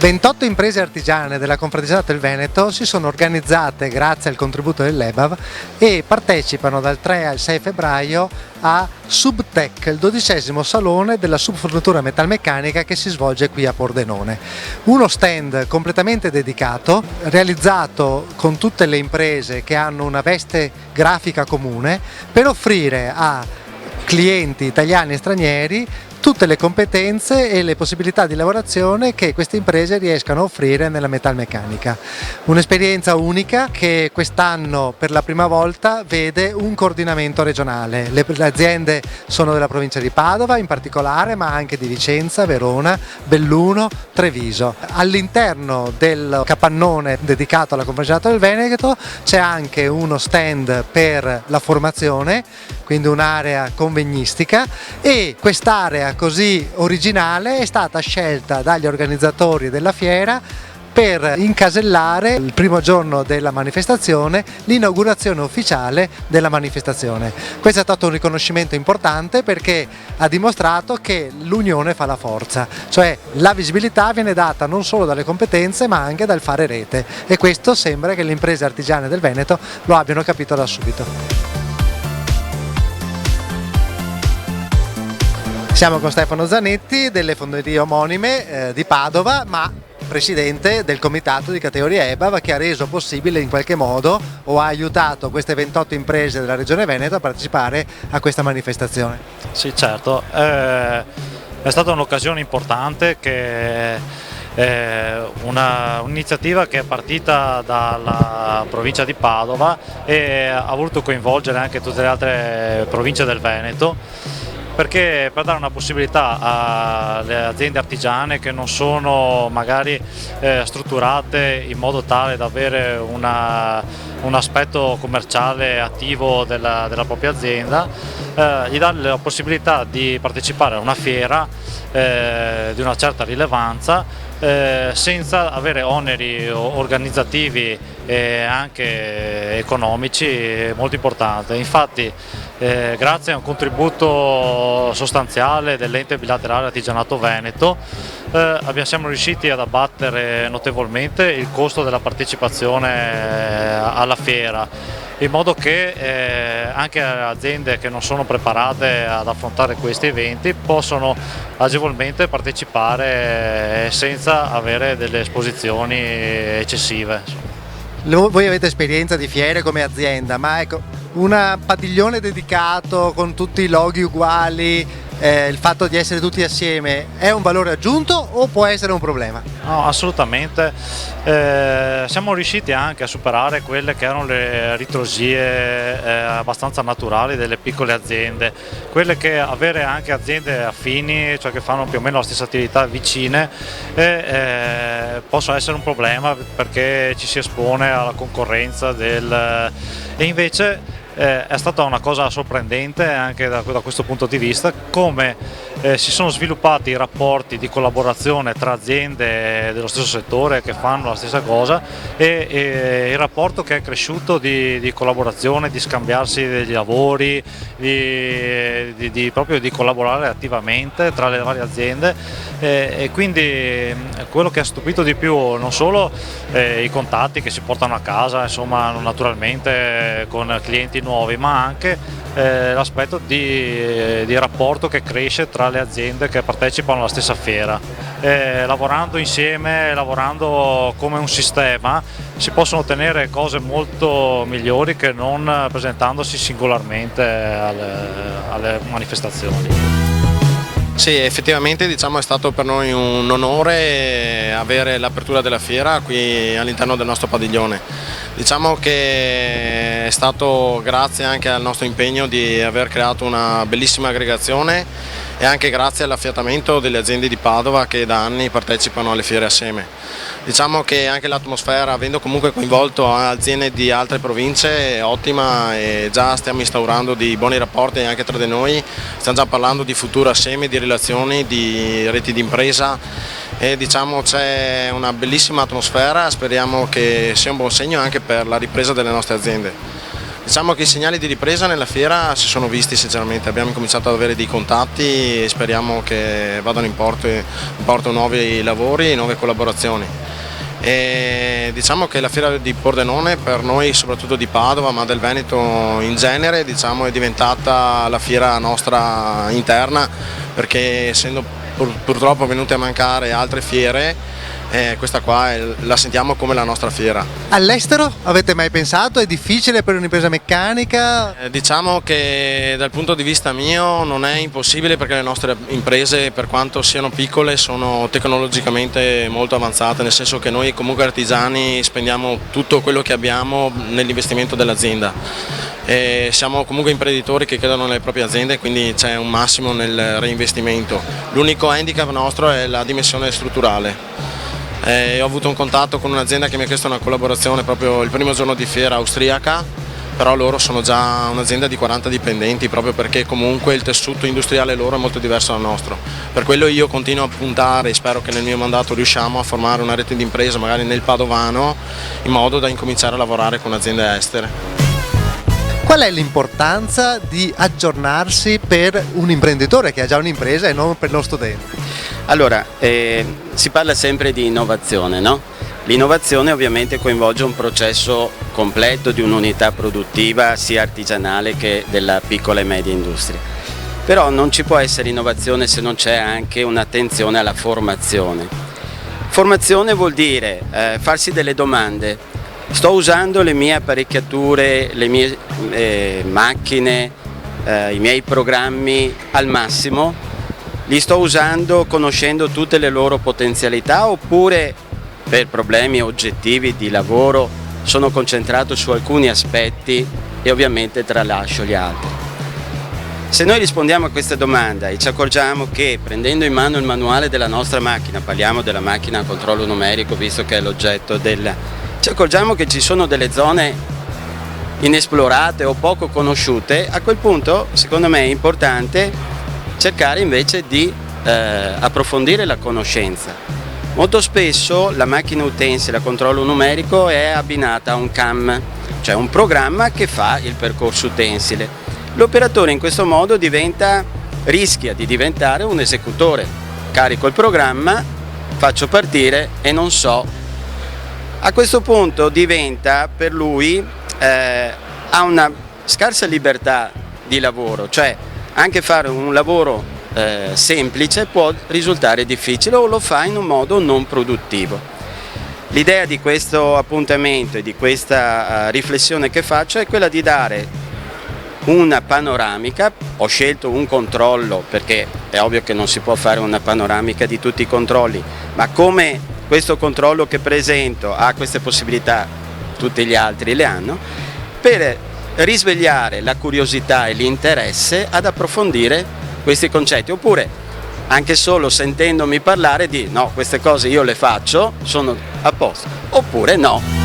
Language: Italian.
28 imprese artigiane della Confraternita del Veneto si sono organizzate grazie al contributo dell'EBAV e partecipano dal 3 al 6 febbraio a Subtech, il 12° salone della subfornitura metalmeccanica che si svolge qui a Pordenone. Uno stand completamente dedicato, realizzato con tutte le imprese che hanno una veste grafica comune per offrire a clienti italiani e stranieri tutte le competenze e le possibilità di lavorazione che queste imprese riescano a offrire nella metalmeccanica. Un'esperienza unica che quest'anno per la prima volta vede un coordinamento regionale. Le aziende sono della provincia di Padova in particolare, ma anche di Vicenza, Verona, Belluno, Treviso. All'interno del capannone dedicato alla Confraternita del Veneto c'è anche uno stand per la formazione, quindi un'area convegnistica, e quest'area così originale è stata scelta dagli organizzatori della fiera per incasellare il primo giorno della manifestazione, l'inaugurazione ufficiale della manifestazione. Questo è stato un riconoscimento importante perché ha dimostrato che l'unione fa la forza, cioè la visibilità viene data non solo dalle competenze ma anche dal fare rete, e questo sembra che le imprese artigiane del Veneto lo abbiano capito da subito. Siamo con Stefano Zanetti delle fonderie omonime di Padova, ma presidente del comitato di categoria EBAV, che ha reso possibile in qualche modo o ha aiutato queste 28 imprese della regione Veneto a partecipare a questa manifestazione. Sì, certo, è stata un'occasione importante, un'iniziativa che è partita dalla provincia di Padova e ha voluto coinvolgere anche tutte le altre province del Veneto, perché per dare una possibilità alle aziende artigiane che non sono magari strutturate in modo tale da avere un aspetto commerciale attivo della propria azienda, gli dà la possibilità di partecipare a una fiera di una certa rilevanza senza avere oneri organizzativi e anche economici molto importanti. Infatti grazie a un contributo sostanziale dell'ente bilaterale Artigianato Veneto siamo riusciti ad abbattere notevolmente il costo della partecipazione alla fiera, in modo che anche aziende che non sono preparate ad affrontare questi eventi possono agevolmente partecipare senza avere delle esposizioni eccessive. Voi avete esperienza di fiere come azienda, ma ecco, un padiglione dedicato con tutti i loghi uguali, il fatto di essere tutti assieme è un valore aggiunto o può essere un problema? No, assolutamente. Siamo riusciti anche a superare quelle che erano le ritrosie abbastanza naturali delle piccole aziende, quelle che avere anche aziende affini, cioè che fanno più o meno la stessa attività vicine, possono essere un problema perché ci si espone alla concorrenza e invece è stata una cosa sorprendente anche da questo punto di vista, come si sono sviluppati i rapporti di collaborazione tra aziende dello stesso settore che fanno la stessa cosa, e il rapporto che è cresciuto di collaborazione, di scambiarsi degli lavori, proprio di collaborare attivamente tra le varie aziende, e quindi quello che ha stupito di più non solo i contatti che si portano a casa, insomma, naturalmente con clienti nuovi, ma anche l'aspetto di rapporto che cresce tra le aziende che partecipano alla stessa fiera. Lavorando insieme, lavorando come un sistema, si possono ottenere cose molto migliori che non presentandosi singolarmente alle manifestazioni. Sì, effettivamente diciamo è stato per noi un onore avere l'apertura della fiera qui all'interno del nostro padiglione. Diciamo che è stato grazie anche al nostro impegno di aver creato una bellissima aggregazione e anche grazie all'affiatamento delle aziende di Padova che da anni partecipano alle fiere assieme. Diciamo che anche l'atmosfera, avendo comunque coinvolto aziende di altre province, è ottima e già stiamo instaurando di buoni rapporti anche tra di noi, stiamo già parlando di futuro assieme, di relazioni, di reti di impresa, e diciamo c'è una bellissima atmosfera, speriamo che sia un buon segno anche per la ripresa delle nostre aziende. Diciamo che i segnali di ripresa nella fiera si sono visti sinceramente, abbiamo cominciato ad avere dei contatti e speriamo che vadano in porto nuovi lavori e nuove collaborazioni. E diciamo che la fiera di Pordenone per noi, soprattutto di Padova, ma del Veneto in genere, diciamo, è diventata la fiera nostra interna, perché essendo purtroppo venute a mancare altre fiere, questa qua la sentiamo come la nostra fiera. All'estero avete mai pensato? È difficile per un'impresa meccanica? Diciamo che dal punto di vista mio non è impossibile, perché le nostre imprese, per quanto siano piccole, sono tecnologicamente molto avanzate, nel senso che noi comunque artigiani spendiamo tutto quello che abbiamo nell'investimento dell'azienda. Siamo comunque imprenditori che credono nelle proprie aziende, quindi c'è un massimo nel reinvestimento. L'unico handicap nostro è la dimensione strutturale. Ho avuto un contatto con un'azienda che mi ha chiesto una collaborazione proprio il primo giorno di fiera, austriaca, però loro sono già un'azienda di 40 dipendenti, proprio perché comunque il tessuto industriale loro è molto diverso dal nostro. Per quello io continuo a puntare, e spero che nel mio mandato riusciamo a formare una rete di imprese magari nel Padovano, in modo da incominciare a lavorare con aziende estere. Qual è l'importanza di aggiornarsi per un imprenditore che ha già un'impresa e non per lo studente? Allora, si parla sempre di innovazione, no? L'innovazione ovviamente coinvolge un processo completo di un'unità produttiva sia artigianale che della piccola e media industria. Però non ci può essere innovazione se non c'è anche un'attenzione alla formazione. Formazione vuol dire farsi delle domande. Sto usando le mie apparecchiature, le mie macchine, i miei programmi al massimo? Li sto usando conoscendo tutte le loro potenzialità, oppure per problemi oggettivi di lavoro sono concentrato su alcuni aspetti e ovviamente tralascio gli altri? Se noi rispondiamo a questa domanda e ci accorgiamo che prendendo in mano il manuale della nostra macchina, parliamo della macchina a controllo numerico visto che è l'oggetto ci accorgiamo che ci sono delle zone inesplorate o poco conosciute, a quel punto secondo me è importante cercare invece di approfondire la conoscenza. Molto spesso la macchina utensile a controllo numerico è abbinata a un CAM, cioè un programma che fa il percorso utensile. L'operatore in questo modo rischia di diventare un esecutore. Carico il programma, faccio partire e non so. A questo punto diventa per lui, ha una scarsa libertà di lavoro, cioè anche fare un lavoro semplice può risultare difficile o lo fa in un modo non produttivo. L'idea di questo appuntamento e di questa riflessione che faccio è quella di dare una panoramica. Ho scelto un controllo perché è ovvio che non si può fare una panoramica di tutti i controlli, ma come questo controllo che presento ha queste possibilità, tutti gli altri le hanno, per risvegliare la curiosità e l'interesse ad approfondire questi concetti, oppure anche solo sentendomi parlare di no, queste cose io le faccio, sono a posto, oppure no.